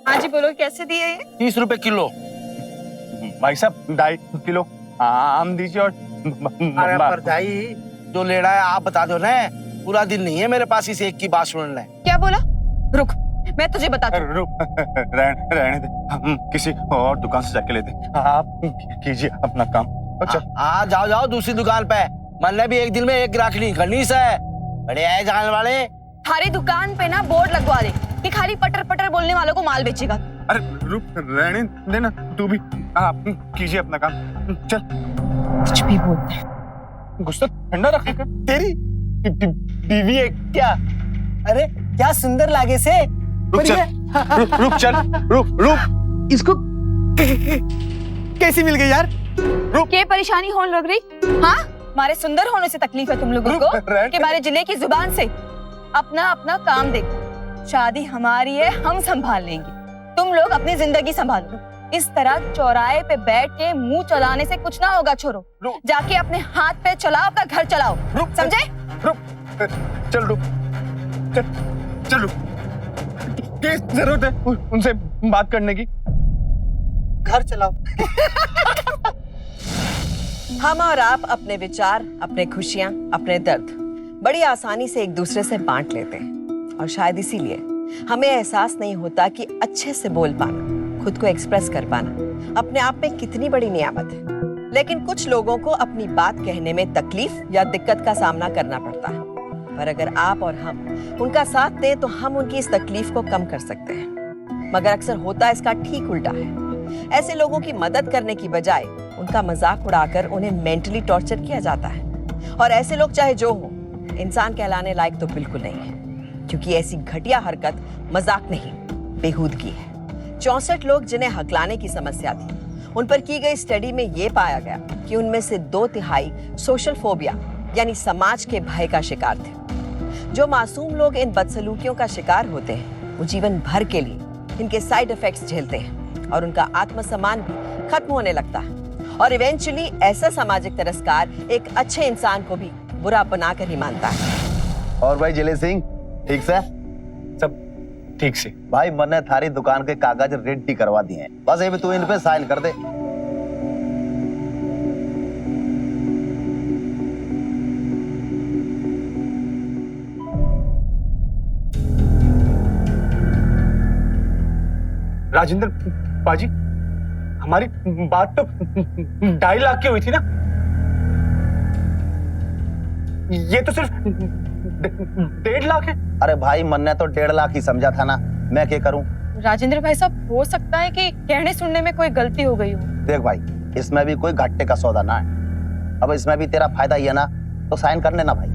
हाँ जी बोलो, कैसे दिए ये? 30 रुपए किलो। भाई साहब 2.5 किलो आम दीजिए और अरे पर भाई जो लेना है आप बता दो ना, पूरा दिन नहीं है मेरे पास इस एक की बात सुनना है। क्या बोला? रुक, मैं तुझे बताती हूँ। रुक रहने दे, हम किसी और दुकान से जाके लेते हैं। आप कीजिए अपना काम। अच्छा हाँ जाओ जाओ दूसरी दुकान पे, मैंने भी एक दिन में एक ग्राहक नहीं करनी से। बड़े आए जाने वाले। हमारी दुकान पे ना बोर्ड लगवा दे कि खाली पटर पटर बोलने वालों को माल बेचेगा। अरे रुक रहने देना, तू भी आप कीजिए अपना काम। चल कुछ भी बोलते हैं। गुस्सा ठंडा रखेगा। तेरी बीवी है क्या? अरे क्या सुंदर लागे से। रुक चल, रुक चल, रुक इसको कैसी मिल गई यार? क्या परेशानी होने लग रही? हाँ, हमारे सुंदर होने से तकलीफ है तुम लोगों को कि हमारे जिले की जुबान से? अपना अपना काम देखो, शादी हमारी है, हम संभाल लेंगे, तुम लोग अपनी जिंदगी संभालो। इस तरह चौराहे पे बैठ के मुंह चलाने से कुछ ना होगा छोरो। जाके अपने हाथ पे चलाओ, अपना घर चलाओ, समझे? रुक चल, रुक चल रुक। क्या जरूरत है उनसे बात करने की? घर चलाओ। हम और आप अपने विचार, अपने खुशियां, अपने दर्द बड़ी आसानी से एक दूसरे से बांट लेते हैं और शायद इसीलिए हमें एहसास नहीं होता कि अच्छे से बोल पाना, खुद को एक्सप्रेस कर पाना अपने आप में कितनी बड़ी नियामत है। लेकिन कुछ लोगों को अपनी बात कहने में तकलीफ या दिक्कत का सामना करना पड़ता है, पर अगर आप और हम उनका साथ दें तो हम उनकी इस तकलीफ को कम कर सकते हैं। मगर अक्सर होता इसका ठीक उल्टा है। ऐसे लोगों की मदद करने की बजाय उनका मजाक उड़ाकर उन्हें मेंटली टॉर्चर किया जाता है। और ऐसे लोग चाहे जो हो, इंसान कहलाने लायक तो बिल्कुल नहीं है, क्योंकि ऐसी घटिया हरकत मजाक नहीं, बेहूदगी है। 64 लोग जिन्हें हकलाने की समस्या थी, उन पर की गई स्टडी में ये पाया गया कि उनमें से 2/3 सोशल फोबिया यानी समाज के भय का शिकार थे। जो मासूम लोग इन बदसलूकियों का शिकार होते हैं, वो जीवन भर के लिए इनके साइड इफेक्ट्स झेलते हैं और उनका आत्मसम्मान भी खत्म होने लगता है। और इवेंचुअली ऐसा सामाजिक तिरस्कार एक अच्छे इंसान को भी बुरा बनाकर ही मानता है। और भाई जिले सिंह ठीक से? सब ठीक से। भाई मैंने थारी दुकान के कागज रेडी करवा दिए हैं, बस ये भी तू इन पे साइन कर दे। राजेंद्र पाजी, हमारी बात तो 2.5 लाख की हुई थी ना? ये तो सिर्फ 1.5 लाख है। अरे भाई मैंने तो 1.5 लाख ही समझा था ना, मैं क्या करूं? राजेंद्र भाई साहब, हो सकता है कि कहने सुनने में कोई गलती हो गई हो। देख भाई, इसमें भी कोई घाटे का सौदा ना है। अब इसमें भी तेरा फायदा ही है ना, तो साइन कर लेना भाई।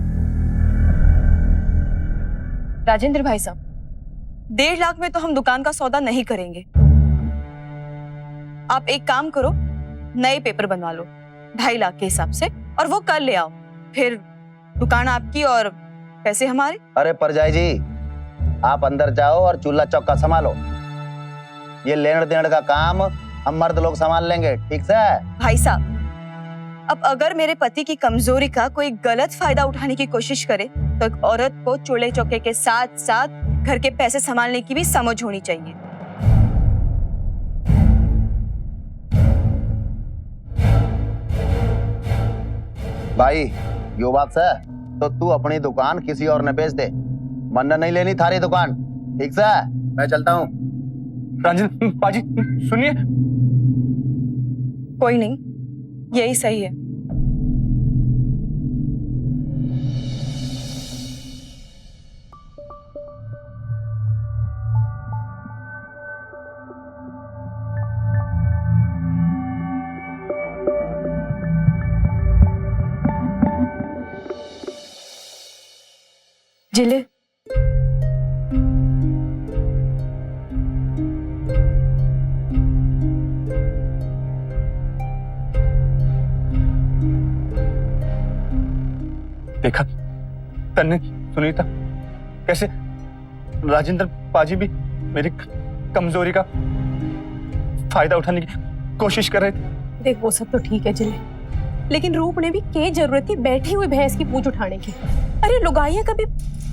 राजेंद्र भाई साहब, 1.5 लाख में तो हम दुकान का सौदा नहीं करेंगे। आप एक काम करो, नए पेपर बनवा लो 2.5 लाख के हिसाब से और वो कल ले आओ, फिर दुकान आपकी और पैसे हमारे। अरे परजाई जी, आप अंदर जाओ और चूल्हा चौका संभालो। ये लेन देन का काम हम मर्द लोग संभाल लेंगे, ठीक से? भाई साहब, अब अगर मेरे पति की कमजोरी का कोई गलत फायदा उठाने की कोशिश करे तो एक औरत को चूल्हे चौके के साथ साथ घर के पैसे संभालने की भी समझ होनी चाहिए। भाई यो बात है तो तू अपनी दुकान किसी और ने बेच दे, मन नहीं लेनी थारी दुकान, ठीक से? मैं चलता हूँ। राजेंद्र पाजी सुनिए। कोई नहीं, यही सही है। जिले देखा तन्ने सुनीता, कैसे राजेंद्र पाजी भी मेरी कमजोरी का फायदा उठाने की कोशिश कर रहे थे। देख वो सब तो ठीक है जिले, लेकिन रूप ने भी क्या जरूरत थी बैठी हुई भैंस की पूंछ उठाने की? अरे लुगाइयां कभी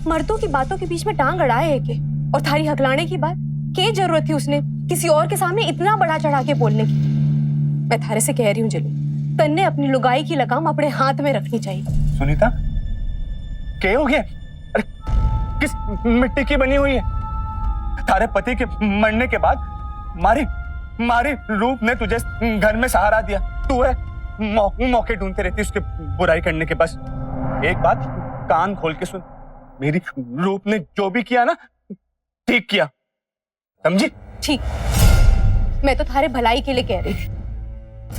मर्दों की बातों के बीच में टांग अड़ाए है के? और थारी हकलाने की बात क्या जरूरत थी उसने किसी और के सामने इतना बड़ा चढ़ा के बोलने की? मैं थारे से कह रही हूँ जली, तन्ने अपनी लुगाई की लगाम अपने हाथ में रखनी चाहिए। सुनीता, क्या हो गया? अरे किस मिट्टी की बनी हुई है? तारे पति के मरने के बाद मारी रूप ने तुझे घर में सहारा दिया। तू है मौके ढूंढते रहती उसके बुराई करने के। बस एक बात कान खोल के सुन, मेरी रूप ने जो भी किया ना, ठीक किया, समझी? ठीक, मैं तो थारे भलाई के लिए कह रही थी,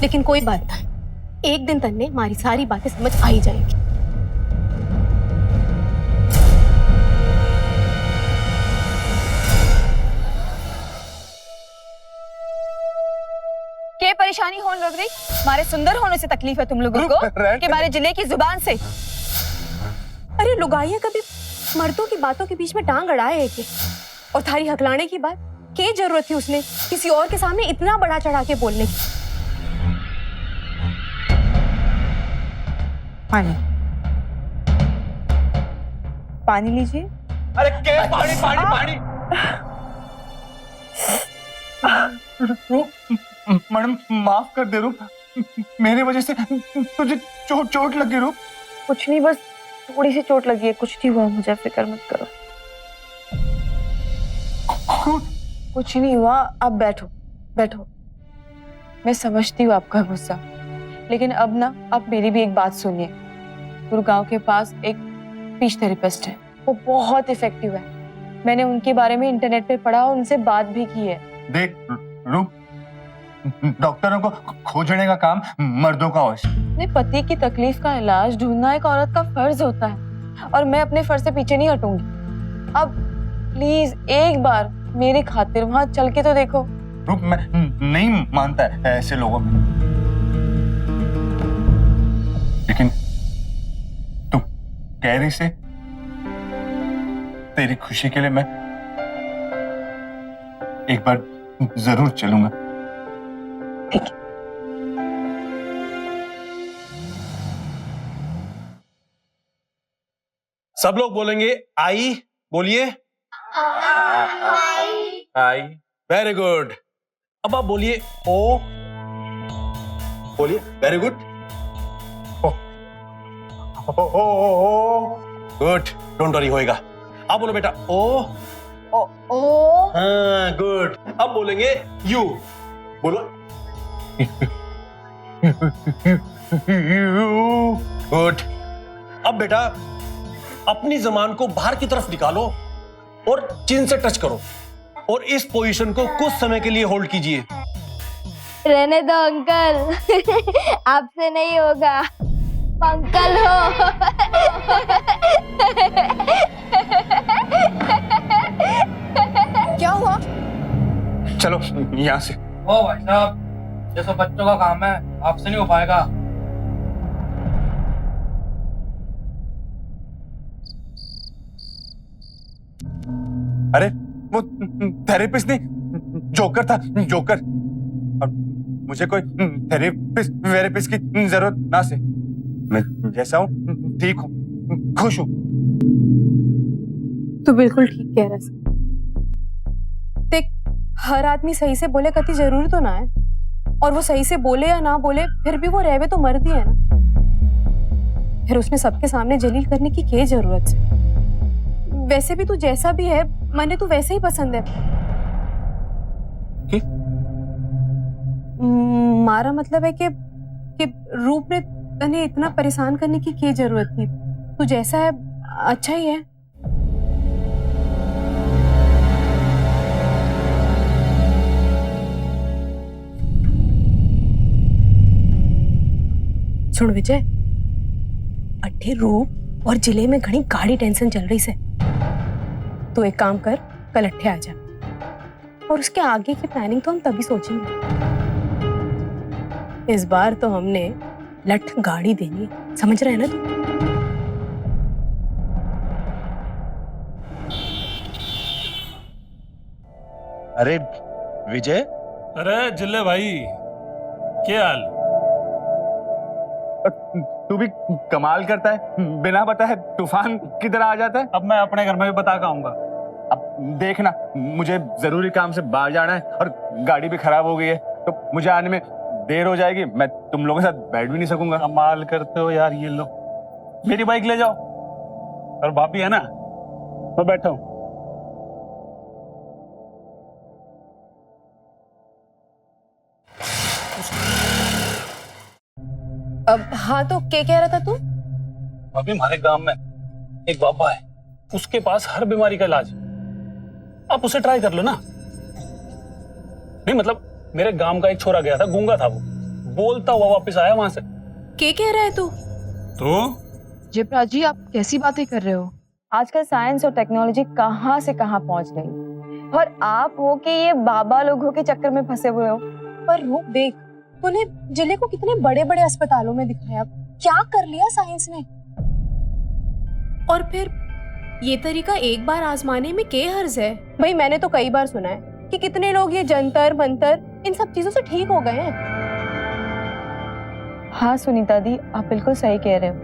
लेकिन कोई बात नहीं, एक दिन तन्ने हमारी सारी बातें समझ आ ही जाएंगी। क्या परेशानी होने लग रही? हमारे सुंदर होने से तकलीफ है तुम लोगों को कि हमारे जिले की जुबान से? अरे लुगाइयां कभी मर्दों की बातों के बीच में टांग अड़ाए है कि? और थारी हकलाने की बात क्या जरूरत थी उसने किसी और के सामने इतना बड़ा चढ़ा के बोलने की? पानी लीजिए। अरे क्या पानी पानी पानी? रूप, मैडम माफ कर दे रूप, मेरी वजह से तुझे चोट लगी रूप। कुछ नहीं, बस थोड़ी सी चोट लगी है, कुछ नहीं हुआ, मुझे फिक्र मत करो। कुछ नहीं हुआ, आप बैठो। मैं समझती हूँ आपका गुस्सा, लेकिन अब ना आप मेरी भी एक बात सुनिए। गुड़गांव के पास एक स्पीच थेरेपिस्ट है, वो बहुत इफेक्टिव है। मैंने उनके बारे में इंटरनेट पे पढ़ा और उनसे बात भी की है। देख रूप, डॉक्टरों को खोजने का काम मर्दों का होता है। अपने पति की तकलीफ का इलाज ढूंढना एक औरत का फर्ज होता है, और मैं अपने फर्ज से पीछे नहीं हटूंगी। अब प्लीज एक बार मेरी खातिर वहां चल के तो देखो। रूप, मैं नहीं मानता है ऐसे लोगों में, लेकिन तू कह रही से तेरी खुशी के लिए मैं एक बार जरूर चलूंगा। ठीक है। सब लोग बोलेंगे आई। बोलिए आई। Very good. अब आप बोलिए ओ। बोलिए very good. Good, don't worry, होएगा। आप बोलो बेटा ओ। ओ हाँ गुड। अब बोलेंगे यू। बोलो गुड। अब बेटा अपनी जबान को बाहर की तरफ निकालो और चिन से टच करो, और इस पोजीशन को कुछ समय के लिए होल्ड कीजिए। रहने दो अंकल, आपसे नहीं होगा, अंकल हो। क्या हुआ? चलो यहाँ से। ओ भाई साहब, ये सब बच्चों का काम है, आपसे नहीं हो पाएगा। अरे वो थेरेपिस्ट नहीं, जोकर था, जोकर। और मुझे कोई थेरेपिस्ट की जरूरत ना से, मैं जैसा हूँ ठीक हूँ, खुश हूँ। तू बिल्कुल ठीक कह रहा है। देख, हर आदमी सही से बोले कति जरूरी तो ना है, और वो सही से बोले या ना बोले फिर भी वो रहवे तो मर्द ही है ना। फिर उसमें सबके सामने जलील करने की क्या जरूरत है? वैसे भी तू जैसा भी है, मैंने तू वैसे ही पसंद है। मारा मतलब है कि रूप ने तने इतना परेशान करने की क्या जरूरत थी? तू जैसा है अच्छा ही है। सुन विजय, अट्ठे रूप और जिले में घनी गाड़ी टेंशन चल रही से। तू एक काम कर, कल अट्ठे आ जा, और उसके आगे की प्लानिंग तो हम तभी सोचेंगे। इस बार तो हमने लठ गाड़ी देनी है, समझ रहे हैं ना तू? अरे विजय, अरे जिले भाई, क्या हाल? तू भी कमाल करता है, बिना बताए तूफान की तरह आ जाता है। अब मैं अपने घर में भी बता के आऊंगा। अब देखना, मुझे जरूरी काम से बाहर जाना है और गाड़ी भी खराब हो गई है, तो मुझे आने में देर हो जाएगी। मैं तुम लोगों के साथ बैठ भी नहीं सकूंगा। कमाल करते हो यार, ये लो मेरी बाइक ले जाओ। और भाभी है ना, मैं बैठा हूं। अब हाँ, तो क्या कह रहा था तू? भाभी हमारे गांव में एक बाबा है, उसके पास हर बीमारी का इलाज है। आप उसे ट्राई कर लो ना। नहीं मतलब मेरे गांव का एक छोरा गया था, गूंगा था वो, बोलता हुआ वापस आया वहां से। क्या कह रहा है तू? तो जयप्रकाश जी, आप कैसी बातें कर रहे हो? आजकल साइंस और टेक्नोलॉजी कहाँ से कहाँ पहुँच गई, और आप हो कि ये बाबा लोगों के चक्कर में फंसे हुए हो। पर रूप देख, तूने जिले को कितने बड़े बड़े अस्पतालों में दिखाया, क्या कर लिया साइंस ने। और फिर ये तरीका एक बार आजमाने में क्या हर्ज है? भाई मैंने तो कई बार सुना है कि कितने लोग ये जंतर मंतर इन सब चीजों से ठीक हो गए हैं। हाँ सुनीता दी, आप बिल्कुल सही कह रहे हो।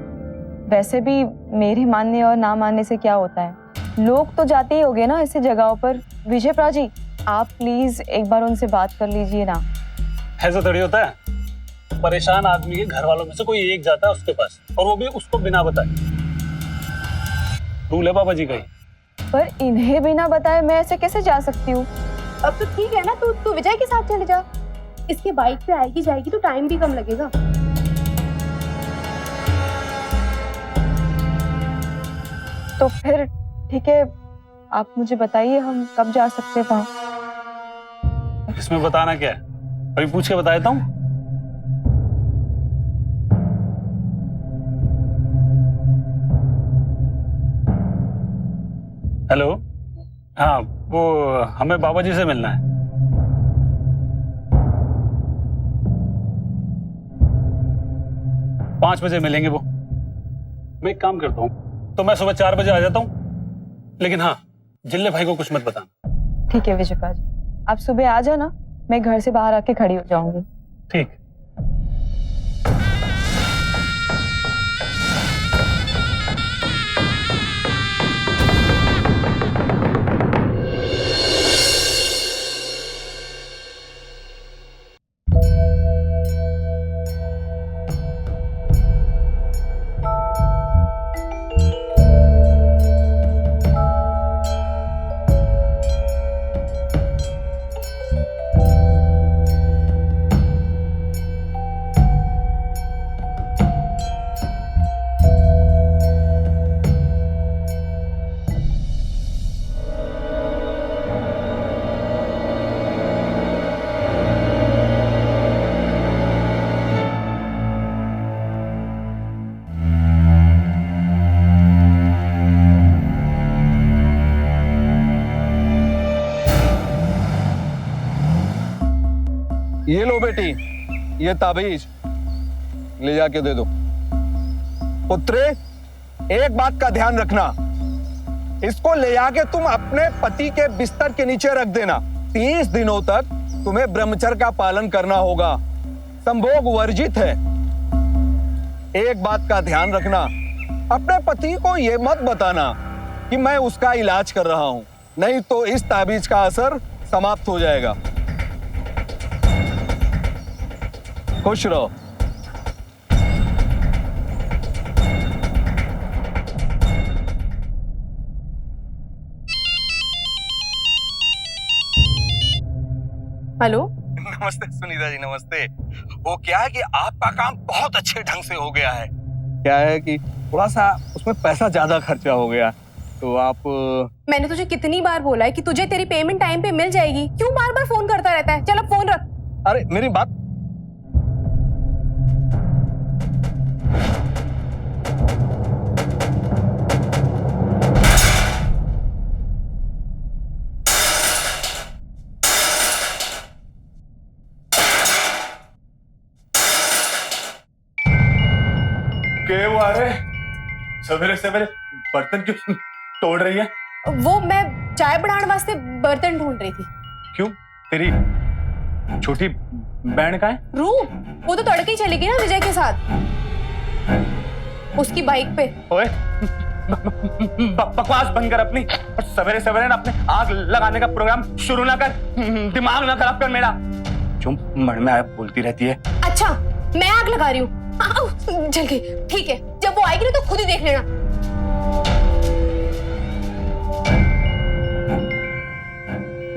वैसे भी मेरे मानने और ना मानने से क्या होता है, लोग तो जाते ही होंगे ना ऐसी जगहों पर। विजय प्रा जी, आप प्लीज एक बार उनसे बात कर लीजिए ना। ऐसा थोड़ी होता है, परेशान आदमी के घर वालों में से कोई एक जाता है उसके पास, और वो भी उसको बिना बताए। रूल है बाबा जी का ही। पर इन्हें बिना बताए मैं ऐसे कैसे जा सकती हूँ? अब तो ठीक है ना, तू विजय के साथ चले जा। इसकी बाइक पे आएगी जाएगी तो टाइम भी कम लगेगा। तो फिर ठीक है, आप मुझे बताइए हम कब जा सकते हैं वहाँ। इसमें बताना क्या है, अभी पूछ के बता देता हूँ। हेलो, हाँ वो हमें बाबा जी से मिलना है। पाँच बजे मिलेंगे वो। मैं एक काम करता हूँ, तो मैं सुबह 4 बजे आ जाता हूँ, लेकिन हाँ जिल्ले भाई को कुछ मत बताना। ठीक है विजय प्रा जी, आप सुबह आ जाना, मैं घर से बाहर आके खड़ी हो जाऊंगी। ठीक। ये लो बेटी, ये ताबीज ले जाके दे दो। पुत्रे, एक बात का ध्यान रखना, इसको ले जाके तुम अपने पति के बिस्तर के नीचे रख देना। 30 दिनों तक तुम्हें ब्रह्मचर्य का पालन करना होगा, संभोग वर्जित है। एक बात का ध्यान रखना, अपने पति को यह मत बताना कि मैं उसका इलाज कर रहा हूं, नहीं तो इस ताबीज का असर समाप्त हो जाएगा। खुश रहो। हेलो, नमस्ते सुनीता जी, नमस्ते। वो क्या है कि आपका काम बहुत अच्छे ढंग से हो गया है। क्या है कि थोड़ा सा उसमें पैसा ज्यादा खर्चा हो गया, तो आप। मैंने तुझे कितनी बार बोला है कि तुझे तेरी पेमेंट टाइम पे मिल जाएगी, क्यों बार बार फोन करता रहता है? चल अब फोन रख। अरे मेरी बात। क्या हुआ रे? सवेरे सवेरे बर्तन क्यों तोड़ रही है? वो मैं चाय बनाने वास्ते बर्तन ढूंढ रही थी। क्यों? तेरी छोटी बहन कहाँ है? रूप, वो तो तड़के ही चली गई ना विजय के साथ, उसकी बाइक पे। ओए, बकवास बंद कर अपनी, और सवेरे सवेरे ना अपने आग लगाने का प्रोग्राम शुरू ना कर, दिमाग ना खराब कर मेरा। जो मन में आया बोलती रहती है। अच्छा, मैं आग लगा रही हूँ? जल गई, ठीक है, जब वो आएगी ना तो खुद ही देख लेना।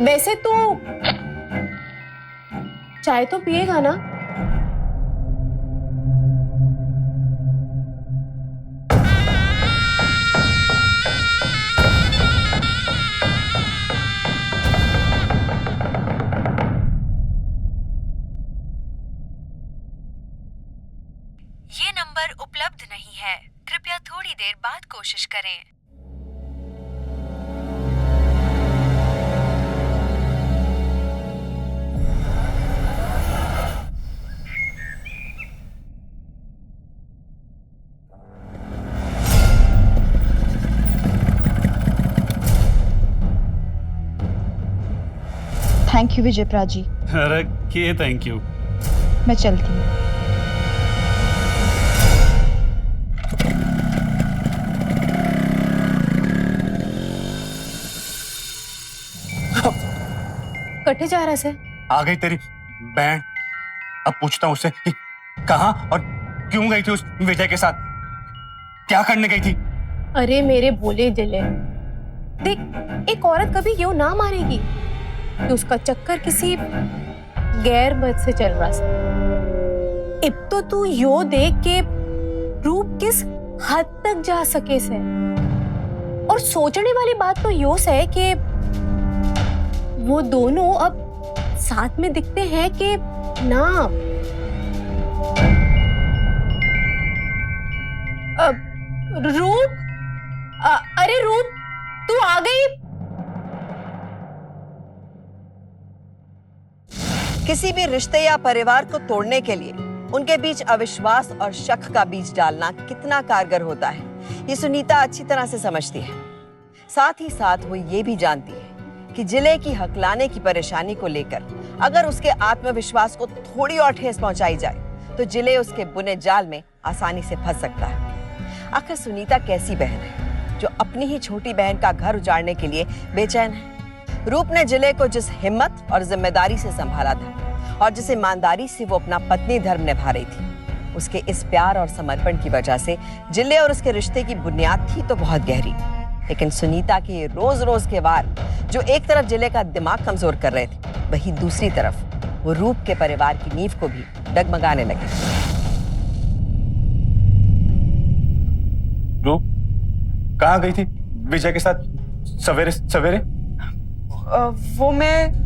वैसे तू चाय तो पिएगा ना? ये नंबर उपलब्ध नहीं है, कृपया थोड़ी देर बाद कोशिश करें। थैंक यू विजयप्रा जी। अरे के थैंक यू। मैं चलती हूँ। कटे जा रहा से? आ गई तेरी बहन। अब पूछता हूँ उससे कि कहाँ और क्यों गई थी उस विजय के साथ, क्या करने गई थी? अरे मेरे भोले दिले, देख, एक औरत कभी यूं ना मारेगी कि उसका चक्कर किसी गैर मर्द से चल रहा है। अब तो तू यो देख के रूप किस हद तक जा सके से। और सोचने वाली बात तो यो है कि वो दोनों अब साथ में दिखते हैं कि ना। रूप, अरे रूप, तू आ गई? किसी भी रिश्ते या परिवार को तोड़ने के लिए उनके बीच अविश्वास और शक का बीज डालना कितना कारगर होता है, ये सुनीता अच्छी तरह से समझती है। साथ ही साथ वो ये भी जानती है कि जिले की हकलाने की परेशानी को लेकर अगर उसके आत्मविश्वास को थोड़ी और ठेस पहुंचाई जाए तो जिले उसके बुने जाल में आसानी से फंस सकता है। आखिर सुनीता कैसी बहन है जो अपनी ही छोटी बहन का घर उजाड़ने के लिए बेचैन है? रूप ने जिले को जिस हिम्मत और जिम्मेदारी से संभाला था और जिस ईमानदारी से वो अपना पत्नी धर्म निभा रही थी, उसके इस प्यार और समर्पण की वजह से जिले और उसके रिश्ते की बुनियाद थी तो बहुत गहरी। लेकिन सुनीता के रोज रोज के वार जो एक तरफ जिले का दिमाग कमजोर कर रहे थे, वहीं दूसरी तरफ वो रूप के परिवार की नींव को भी डगमगाने लगे। रूप कहाँ गई थी विजय के साथ सवेरे सवेरे? वो मैं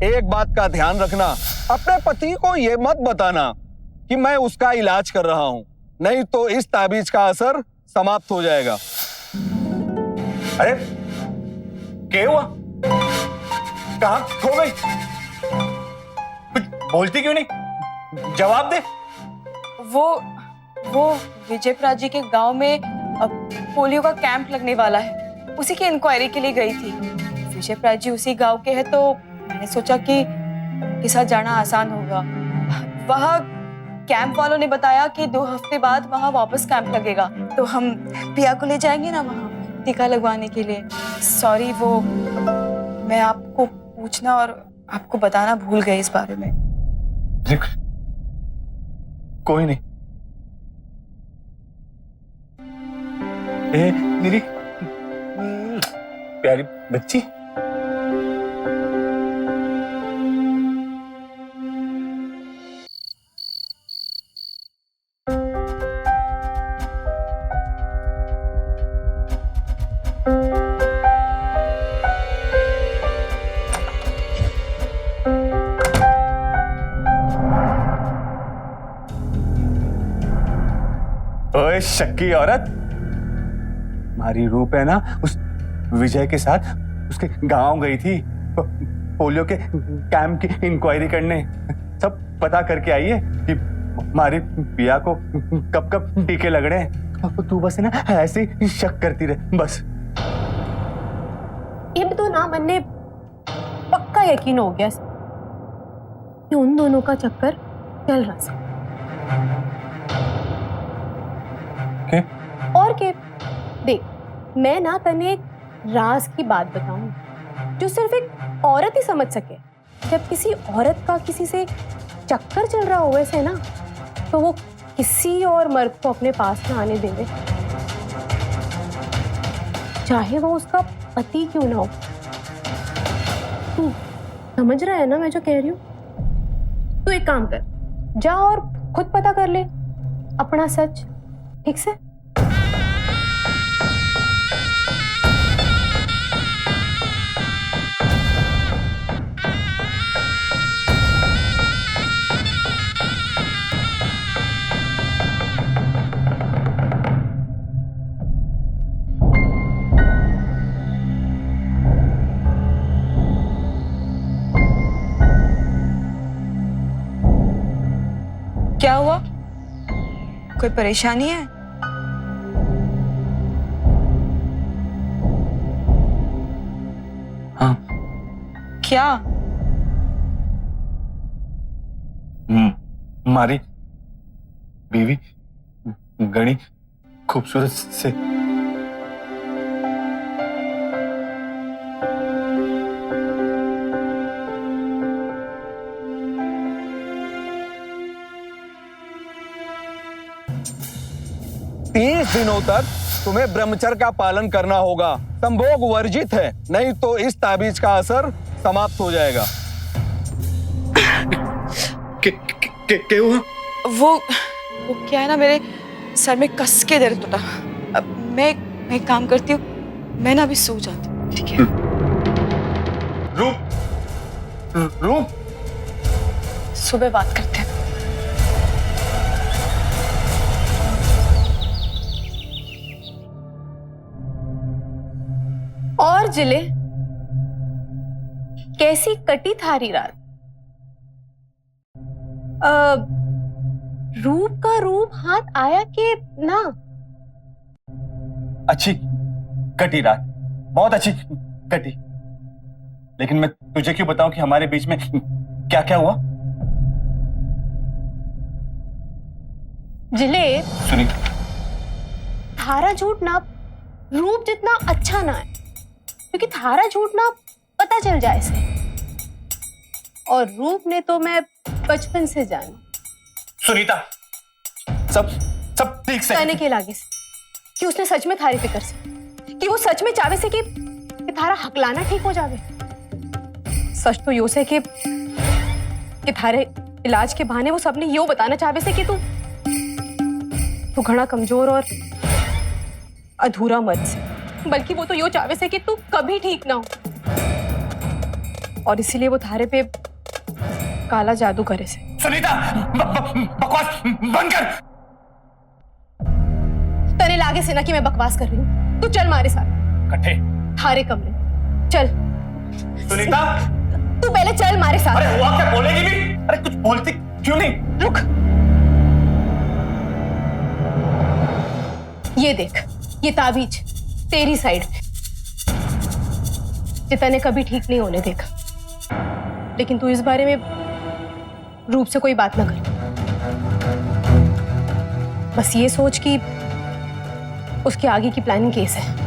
एक बात का ध्यान रखना, अपने पति को ये मत बताना कि मैं उसका इलाज कर रहा हूं, नहीं तो इस ताबीज का असर समाप्त हो जाएगा। अरे क्या हुआ? कहाँ खो गई? कुछ बोलती क्यों नहीं? जवाब दे। वो विजयप्रा जी के गांव में पोलियो का कैंप लगने वाला है, उसी की इंक्वायरी के लिए गई थी। विजयप्रा जी उसी गांव के हैं तो मैंने सोचा कि उनके साथ जाना आसान होगा। वहाँ कैंप वालों ने बताया कि 2 हफ्ते बाद वहाँ वापस कैंप लगेगा, तो हम पिया को ले जाएंगे ना वहाँ टीका लगवाने के लिए। सॉरी, वो मैं आपको पूछना और आपको बताना भूल गए इस बारे में। कोई नहीं। ए, मेरी प्यारी बच्ची। ओए शक्की औरत, हमारी रूप है ना उस विजय के साथ उसके गांव गई थी पोलियो के कैंप की इंक्वायरी करने। सब पता करके आई है कि हमारी पिया को कब कब टीके लग रहे हैं। तू बस ना ऐसे ही शक करती रहे बस। ये तो ना मन ने पक्का यकीन हो गया कि उन दोनों का चक्कर चल रहा था। के? और के मैं ना तने एक राज की बात बताऊं जो सिर्फ एक औरत ही समझ सके। जब किसी औरत का किसी से चक्कर चल रहा हो वैसे ना, तो वो किसी और मर्द को अपने पास ना आने देवे, चाहे वो उसका पति क्यों ना हो। तू समझ रहा है ना मैं जो कह रही हूँ? तू एक काम कर, जा और खुद पता कर ले अपना सच, ठीक से? क्या हुआ? कोई परेशानी है? हाँ। क्या? मारी बीवी घनी खूबसूरत से दिनों तक तुम्हें ब्रह्मचर्य का पालन करना होगा। संभोग वर्जित है, नहीं तो इस ताबीज का असर समाप्त हो जाएगा। क्या हुआ? वो क्या है ना, मेरे सर में कस के दर्द होता। अब मैं एक काम करती हूँ, मैं ना अभी सो जाती हूँ, ठीक है? रूप सुबह बात करते हैं। और जिले, कैसी कटी थारी रात? रूप का रूप हाथ आया कि ना? अच्छी कटी रात, बहुत अच्छी कटी। लेकिन मैं तुझे क्यों बताऊं कि हमारे बीच में क्या क्या हुआ? जिले, सुनी, थारा झूठ ना रूप जितना अच्छा ना है, क्योंकि थारा झूठ ना पता चल जाए से। और रूप ने तो मैं बचपन से जाना। सुनीता, सब ठीक से कहने के लागे से कि उसने सच में थारी फिक्र से, कि वो सच में चाहे से कि थारा हकलाना ठीक हो जावे। सच तो यो से कि थारे इलाज के बहाने वो सबने यो बताना चाहे से कि तू घना कमजोर और अधूरा मर्द से, बल्कि वो तो यो चाहे से कि तू कभी ठीक ना हो। और इसीलिए वो थारे पे काला जादू करे से। सुनीता, बकवास बंद कर। तने लागे से ना कि मैं बकवास कर रही हूँ। तू चल मारे साथ कट्ठे थारे कमरे, चल। सुनीता, तू पहले चल मारे साथ। अरे हुआ क्या? बोलेगी भी? अरे कुछ बोलती क्यों नहीं? रुक, ये देख, ये ताबीज तेरी साइड पे, जिता ने कभी ठीक नहीं होने देखा। लेकिन तू इस बारे में रूप से कोई बात ना कर। बस ये सोच कि उसके आगे की प्लानिंग केस है।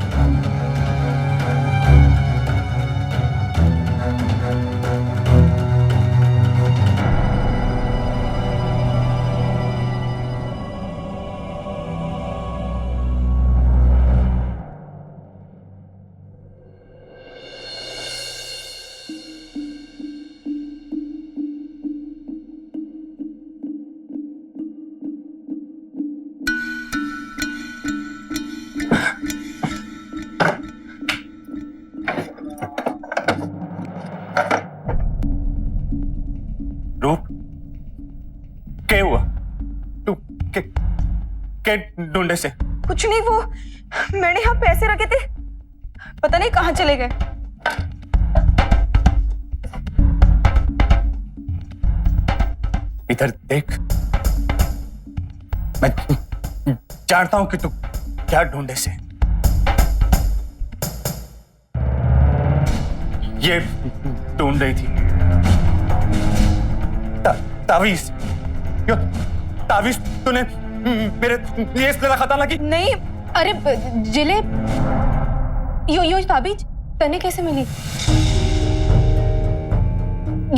रूप, क्या हुआ? तू क्या ढूंढे से? कुछ नहीं, वो मैंने यहाँ पैसे रखे थे, पता नहीं कहाँ चले गए। इधर देख, मैं जानता हूं कि तू क्या ढूंढे से। ये ढूंढ रही थी तावीज। क्यों तावीज तूने मेरे लिए इसलिए रखा था ना कि नहीं। अरे जिले, यो ताबीज तने कैसे मिली?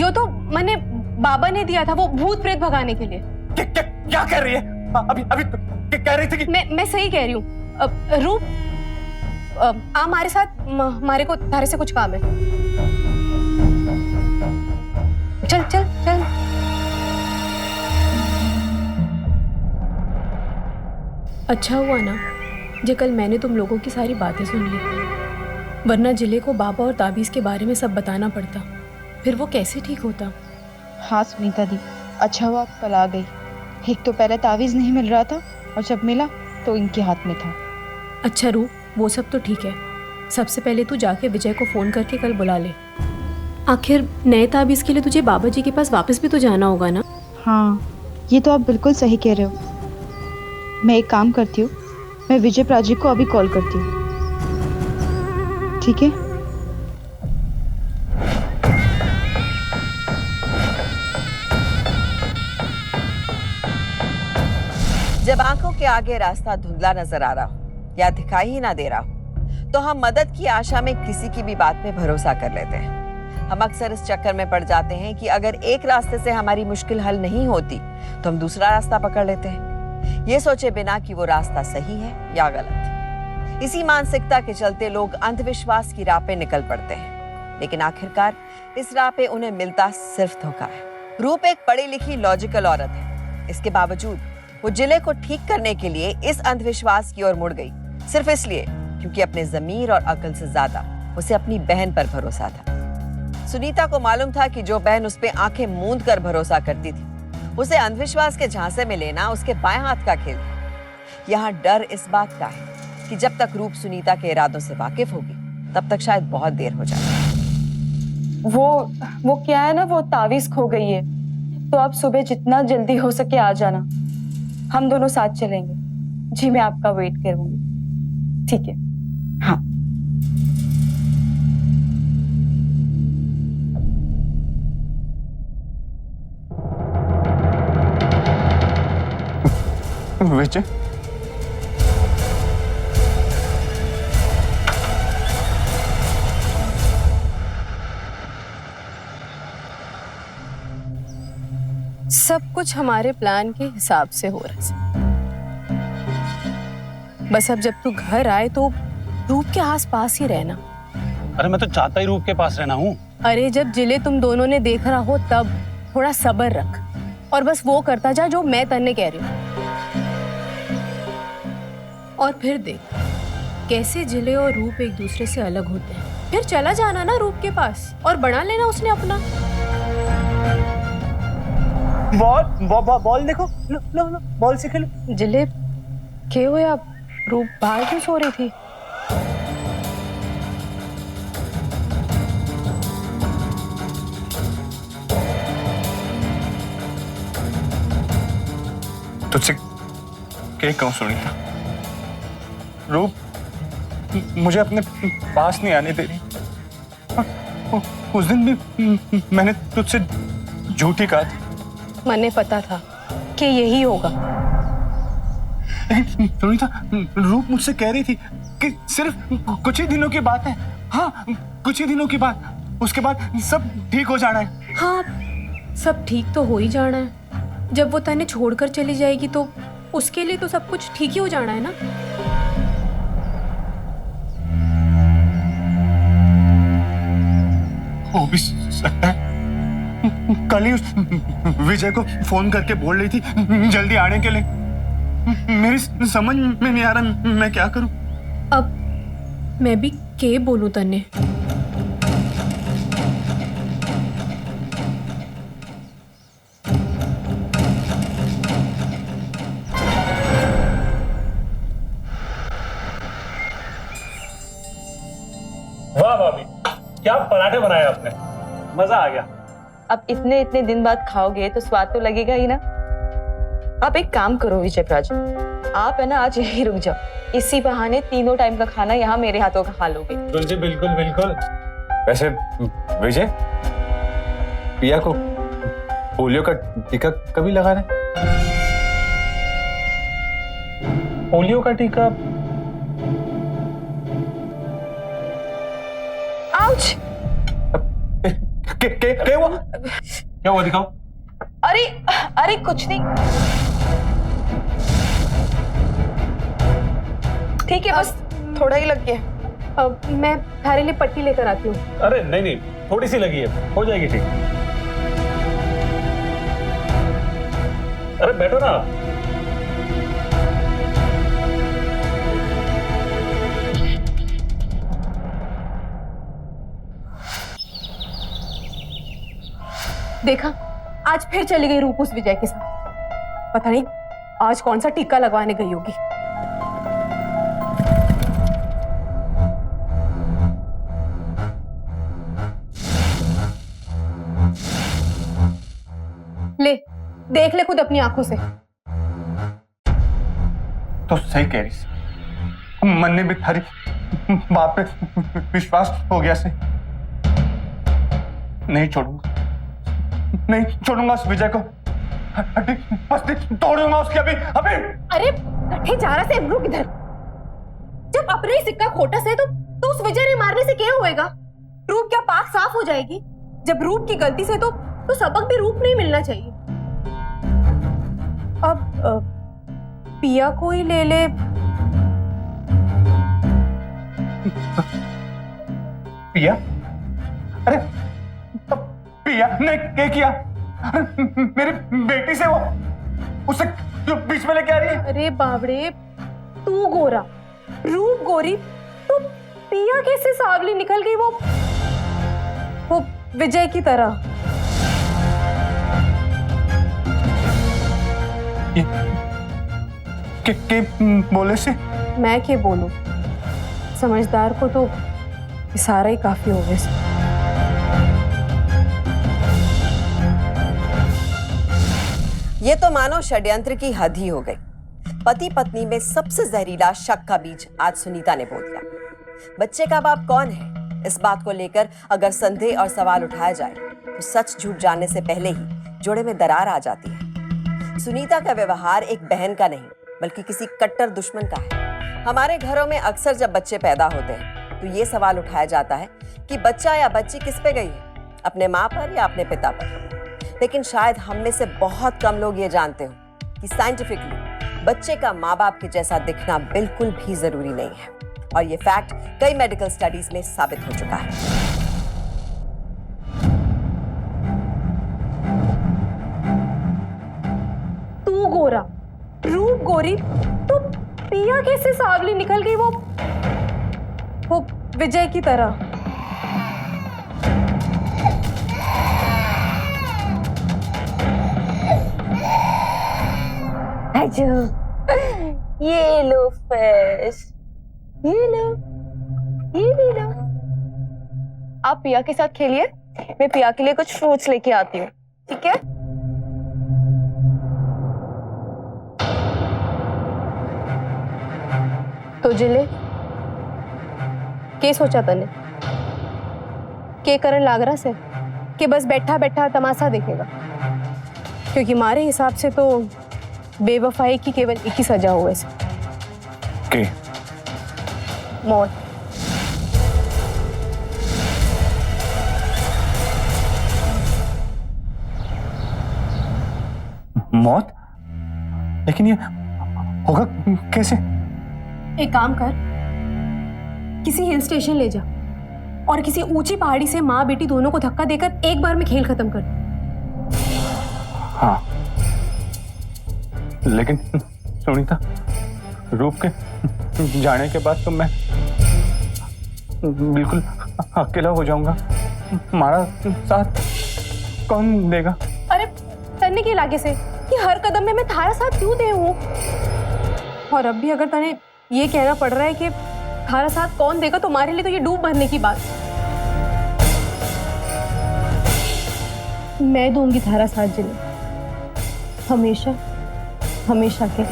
यो तो मैंने बाबा ने दिया था, वो भूत प्रेत भगाने के लिए। क्या कह रही है? अभी अभी कह रही थी कि मैं सही कह रही हूँ। रूप, आ हमारे साथ, हमारे को थारे से कुछ काम है। चल चल चल। अच्छा हुआ ना जे कल मैंने तुम लोगों की सारी बातें सुन ली, वरना जिले को बाबा और ताबीज के बारे में सब बताना पड़ता, फिर वो कैसे ठीक होता। हाँ सुनीता दी, अच्छा हुआ आप कल आ गई। एक तो पहले तावीज़ नहीं मिल रहा था और जब मिला तो इनके हाथ में था। अच्छा रूप, वो सब तो ठीक है, सबसे पहले तू जाके विजय को फ़ोन करके कल बुला ले। आखिर नए ताबीज़ के लिए तुझे बाबा जी के पास वापस भी तो जाना होगा ना। हाँ, ये तो आप बिल्कुल सही कह रहे हो। मैं एक काम करती हूँ, मैं विजय प्राजी को अभी कॉल करती हूँ, ठीक है? जब आंखों के आगे रास्ता धुंधला नजर आ रहा हो या दिखाई ही ना दे रहा हो, तो हम मदद की आशा में किसी की भी बात पे भरोसा कर लेते हैं। हम अक्सर इस चक्कर में पड़ जाते हैं कि अगर एक रास्ते से हमारी मुश्किल हल नहीं होती तो हम दूसरा रास्ता पकड़ लेते हैं, ये सोचे बिना कि वो रास्ता सही है या गलत। इसी मानसिकता के चलते लोग अंधविश्वास की राह पे निकल पड़ते हैं, लेकिन आखिरकार इस राह पे उन्हें मिलता सिर्फ धोखा है। रूप एक पढ़ी लिखी लॉजिकल औरत है, इसके बावजूद वो जिले को ठीक करने के लिए इस अंधविश्वास की ओर मुड़ गई, सिर्फ इसलिए क्योंकि अपने ज़मीर और अक्ल से ज्यादा उसे अपनी बहन पर भरोसा था। सुनीता को मालूम था कि जो बहन उस पे आंखें मूंद कर भरोसा करती थी, उसे अंधविश्वास के झांसे में लेना उसके बाएं हाथ का खेल था। यहाँ डर इस बात का है कि जब तक रूप सुनीता के इरादों से वाकिफ होगी, तब तक शायद बहुत देर हो जाए। वो क्या है ना, वो तावीज खो गई है, तो आप सुबह जितना जल्दी हो सके आ जाना, हम दोनों साथ चलेंगे। जी मैं आपका वेट करूंगी, ठीक है? हाँ। विजय, सब कुछ हमारे प्लान के हिसाब से हो रहा है। बस अब जब तू घर आए तो रूप के आस पास ही रहना। अरे मैं तो चाहता ही रूप के पास रहना हूँ। अरे जब जिले तुम दोनों ने देख रहा हो तब थोड़ा सब्र रख और बस वो करता जा जो मैं तन्ने कह रही हूँ। और फिर देख कैसे जिले और रूप एक दूसरे से अलग होते हैं। फिर चला जाना ना रूप के पास और बना लेना उसने अपना। बॉल देखो, लो बॉल से खेलो। जिले क्या हुआ? रूप बाहर क्यों सो रही थी? तुझसे क्या कहूं सुनीता, रूप मुझे अपने पास नहीं आने दे रही। उस दिन भी मैंने तुझसे झूठी कहा थी। मैंने पता था कि यही होगा। सुनीता, रूप मुझसे कह रही थी कि सिर्फ कुछ ही दिनों की बात है। हाँ, कुछ ही दिनों की बात, उसके बाद सब ठीक हो जाना है। हाँ, सब ठीक तो हो ही जाना है। जब वो तन्ने छोड़कर चली जाएगी तो उसके लिए तो सब कुछ ठीक ही हो जाना है ना। हो भी सकता है। कल ही उस विजय को फोन करके बोल रही थी जल्दी आने के लिए। मेरी समझ में नहीं आ रहा मैं क्या करूं। अब मैं भी क्या बोलूं तन्ने? वाह भाभी, क्या पराठे बनाए आपने, मजा आ गया। अब इतने दिन बाद खाओगे तो स्वाद तो लगेगा ही ना। आप एक काम करो विजय प्राजी, आप है ना आज यहीं रुक जाओ, इसी बहाने तीनों टाइम का खाना यहाँ मेरे हाथों का खा लोगे। बिल्कुल जी, बिल्कुल बिल्कुल। वैसे विजय, पिया को पोलियो का टीका कभी लगा रहे? पोलियो का टीका आउच! क्या हुआ? क्या हुआ दिखाओ। अरे अरे कुछ नहीं, ठीक है, बस थोड़ा ही लग गया। मैं थारे लिए पट्टी लेकर आती हूँ। अरे नहीं नहीं, थोड़ी सी लगी है, हो जाएगी ठीक। अरे बैठो ना। देखा, आज फिर चली गई रूप उस विजय के साथ। पता नहीं आज कौन सा टीका लगवाने गई होगी। ले देख ले खुद अपनी आंखों से। तो सही कह रही, मन ने भी थारी बात पे विश्वास हो गया से। नहीं छोड़ूंगा, नहीं छोड़ूंगा उस विजय को। हड्डी पसली तोड़ूंगा उसकी अभी अभी। अरे कठे जा रहा से रुक इधर। जब अपने ही सिक्का खोटा से तो उस विजय ने मारने से क्या होएगा? रूप क्या पाक साफ हो जाएगी? जब रूप की गलती से तो सबक भी रूप नहीं मिलना चाहिए। अब पिया को ही ले ले। पिया? अरे पिया ने क्या किया? मेरी बेटी से वो उसे बीच में लेके आ रही है। अरे बाबड़े, तू गोरा, रूप गोरी, तो पिया कैसे सावली निकल गई वो विजय की तरह? के बोले से? मैं क्या बोलूं? समझदार को तो इशारा ही काफी हो गया। ये तो मानो षड्यंत्र की हद ही हो गई। पति पत्नी में सबसे जहरीला शक का बीज आज सुनीता ने बो दिया। बच्चे का बाप कौन है, इस बात को लेकर अगर संदेह और सवाल उठाया जाए तो सच झूठ जानने से पहले ही जोड़े में दरार आ जाती है। सुनीता का व्यवहार एक बहन का नहीं बल्कि किसी कट्टर दुश्मन का है। हमारे घरों में अक्सर जब बच्चे पैदा होते हैं तो ये सवाल उठाया जाता है कि बच्चा या बच्ची किस पे गई है, अपने माँ पर या अपने पिता पर। लेकिन शायद हम में से बहुत कम लोग ये जानते हो कि साइंटिफिकली बच्चे का माँ बाप के जैसा दिखना बिल्कुल भी जरूरी नहीं है, और ये फैक्ट कई मेडिकल स्टडीज में साबित हो चुका है। तू गोरा, रूप गोरी, तो पिया कैसे सावली निकल गई वो विजय की तरह? ये लो फिश, ये लो, ये भी लो। आप पिया के साथ खेलिए, मैं पिया के लिए कुछ फ्रूट्स लेके आती हूँ, ठीक है? तो जिले के सोचा तने के करन लाग रहा से कि बस बैठा बैठा तमाशा देखेगा? क्योंकि हमारे हिसाब से तो बेवफाई की केवल एक ही सजा हो वैसे, मौत। मौत? लेकिन ये होगा कैसे? एक काम कर, किसी हिल स्टेशन ले जा और किसी ऊंची पहाड़ी से माँ बेटी दोनों को धक्का देकर एक बार में खेल खत्म कर। हाँ, लेकिन सुनीता, रूप के जाने के बाद तो मैं बिल्कुल अकेला हो जाऊंगा। हमारा साथ कौन देगा? अरे तन्ने के लागे से कि हर कदम में मैं थारा साथ क्यों दे हूँ? और अब भी अगर तने ये कहना पड़ रहा है कि थारा साथ कौन देगा, तो हमारे लिए तो ये डूब भरने की बात। मैं दूंगी थारा साथ जिले, हमेशा हमेशा के।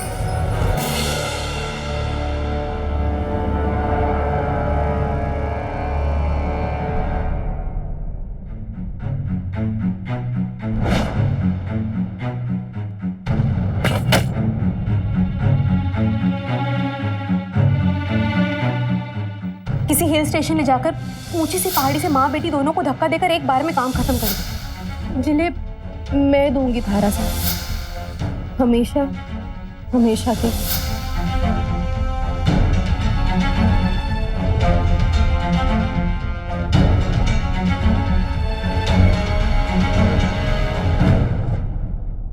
किसी हिल हिल स्टेशन ले जाकर ऊंची सी पहाड़ी से माँ बेटी दोनों को धक्का देकर एक बार में काम खत्म कर दे। जिले मैं दूंगी थारा साथ, हमेशा हमेशा के।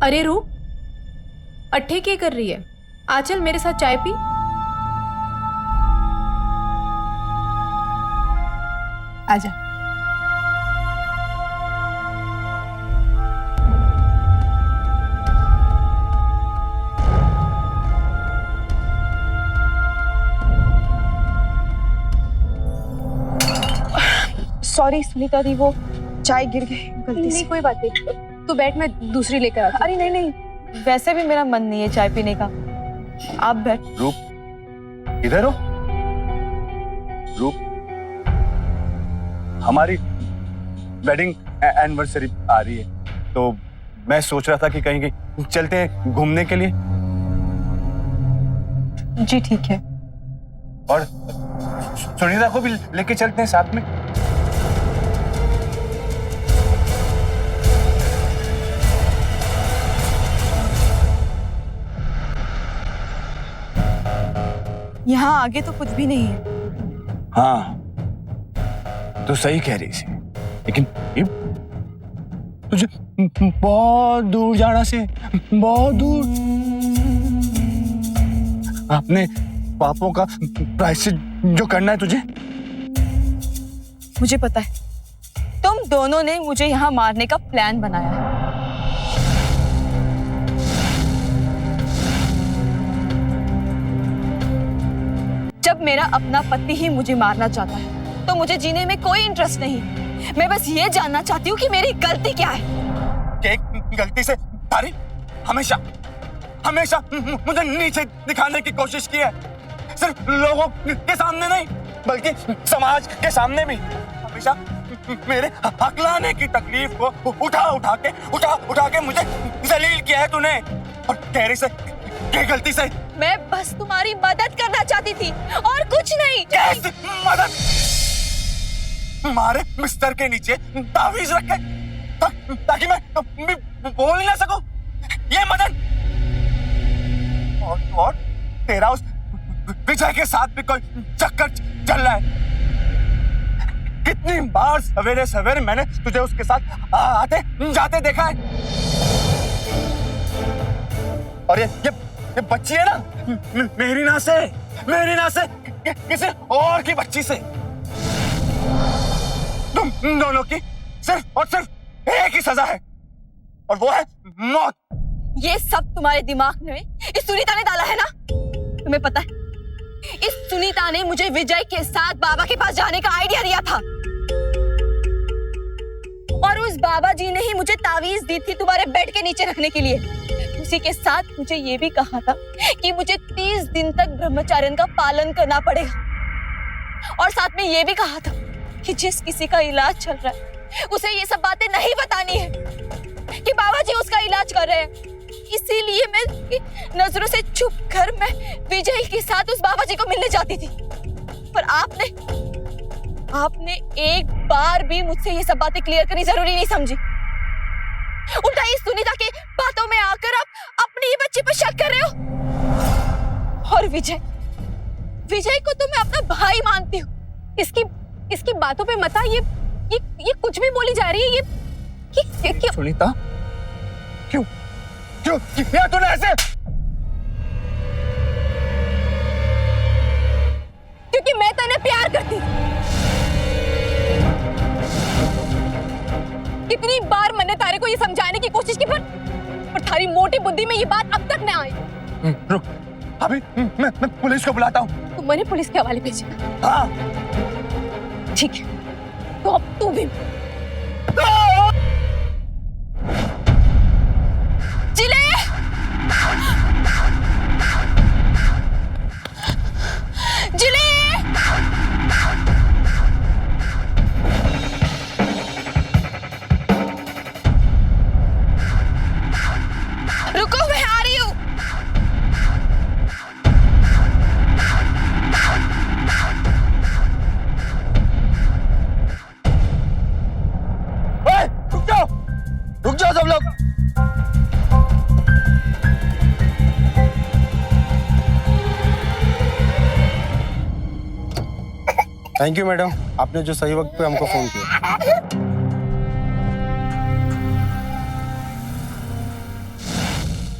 अरे रू, अट्ठे क्या कर रही है? आचल मेरे साथ चाय पी। आजा। सॉरी सुनीता दी, वो चाय गिर गई गलती से। नहीं कोई बात नहीं, तू बैठ, मैं दूसरी लेकर आती हूँ। अरे नहीं नहीं, वैसे भी मेरा मन नहीं है चाय पीने का, आप बैठ। रूप इधर हो। रूप, हमारी वेडिंग एनिवर्सरी आ रही है, तो मैं सोच रहा था कि कहीं चलते हैं घूमने के लिए। जी ठीक है। और सुनीता को भी लेके चलते हैं साथ में। यहाँ आगे तो कुछ भी नहीं है। हाँ तो सही कह रही थी, लेकिन ये तुझे बहुत दूर जाना से, बहुत दूर। अपने पापों का प्रायश्चित जो करना है तुझे। मुझे पता है, तुम दोनों ने मुझे यहाँ मारने का प्लान बनाया है। जब मेरा अपना पति ही मुझे मारना चाहता है, तो मुझे जीने में कोई इंटरेस्ट नहीं। मैं बस ये जानना चाहती हूँ कि मेरी गलती क्या है। गलती से तारी हमेशा हमेशा मुझे नीचे दिखाने की कोशिश की है, सिर्फ लोगों के सामने नहीं बल्कि समाज के सामने भी। हमेशा मेरे हकलाने की तकलीफ को उठा के मुझे जलील किया है तूने, और तेरे से गलती से। मैं बस तुम्हारी मदद करना चाहती थी और कुछ नहीं। कैसे मदद? हमारे बिस्तर के नीचे तावीज रखे ताकि मैं बोल नहीं ना सकूं, ये मदद? और तेरा उस विजय के साथ भी कोई चक्कर चल रहा है। कितनी बार सवेरे सवेरे मैंने तुझे उसके साथ आते जाते देखा है। और ये बच्ची है ना, मेरी ना से किसी और की बच्ची से। तुम दोनों की सिर्फ और सिर्फ एक ही सजा है, और वो है मौत। ये सब तुम्हारे दिमाग में इस सुनीता ने डाला है ना? तुम्हें पता है, इस सुनीता ने मुझे विजय के साथ बाबा के पास जाने का आइडिया दिया था, और उस बाबा जी ने ही मुझे तावीज दी थी तुम्हारे बेड के नीचे रखने के लिए। उसी के साथ मुझे ये भी कहा था कि मुझे 30 दिन तक ब्रह्मचर्य का पालन करना पड़ेगा, और साथ में ये भी कहा था कि जिस किसी का इलाज चल रहा है उसे ये सब बातें नहीं बतानी है कि बाबा जी उसका इलाज कर रहे हैं। इसीलिए मैं नजरों से छुप कर मैं विजय के साथ उस बाबा जी को मिलने जाती थी, पर आपने एक बार भी मुझसे ये सब बातें क्लियर करनी जरूरी नहीं समझी। उल्टा इस सुनीता की बातों में आकर आप अपनी ही बच्ची पर शक कर रहे हो। और विजय को तो मैं अपना भाई मानती हूँ। इसकी बातों पे मत आ, ये कुछ भी बोली जा रही है। ये क्यों? सुनीता, क्यों किया तूने ऐसे? क्योंकि मैं तने प्यार करती। कितनी बार मैंने तारे को ये समझाने की कोशिश की, पर थारी मोटी बुद्धि में ये बात अब तक न आई। रुक, अभी मैं पुलिस को बुलाता हूँ। तुम मैंने पुलिस के हवाले भेजा? हाँ ठीक है, तो अब तू भी। जिले! जिले! रुको, मैं आ रही हूँ। थैंक यू मैडम, आपने जो सही वक्त पे हमको फोन किया।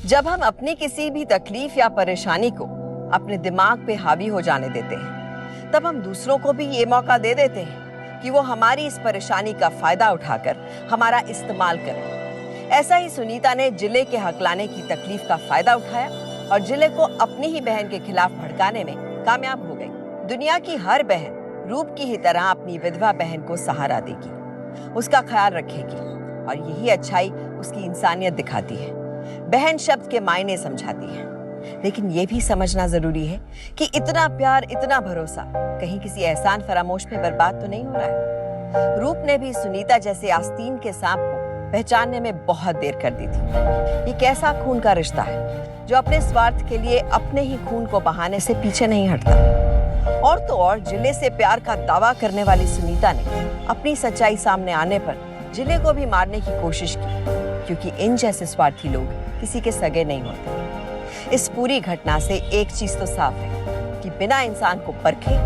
जब हम अपनी किसी भी तकलीफ या परेशानी को अपने दिमाग पे हावी हो जाने देते हैं, तब हम दूसरों को भी ये मौका दे देते हैं कि वो हमारी इस परेशानी का फायदा उठाकर हमारा इस्तेमाल करें। ऐसा ही सुनीता ने जिले के हकलाने की तकलीफ का फायदा उठाया और जिले को अपनी ही बहन के खिलाफ भड़काने में कामयाब हो गई। दुनिया की हर बहन रूप की ही तरह अपनी विधवा बहन को सहारा देगी, उसका ख्याल रखेगी और यही अच्छाई उसकी इंसानियत दिखाती है। बहन शब्द के मायने समझाती है, लेकिन ये भी समझना जरूरी है कि इतना प्यार, इतना भरोसा कहीं किसी एहसान फरामोश में बर्बाद तो नहीं हो रहा है। रूप ने भी सुनीता जैसे आस्तीन के सांप को पहचानने में बहुत देर कर दी थी। ये कैसा खून का रिश्ता है जो अपने स्वार्थ के लिए अपने ही खून को बहाने से पीछे नहीं हटता। और तो और जिले से प्यार का दावा करने वाली सुनीता ने अपनी सच्चाई सामने आने पर जिले को भी मारने की कोशिश की, क्योंकि इन जैसे स्वार्थी लोग किसी के सगे नहीं होते। इस पूरी घटना से एक चीज तो साफ है कि बिना इंसान को परखे,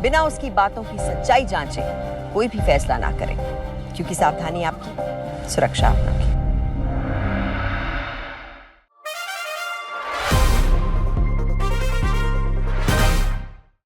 बिना उसकी बातों की सच्चाई जांचे कोई भी फैसला ना करें, क्योंकि सावधानी आपकी, सुरक्षा अपना की।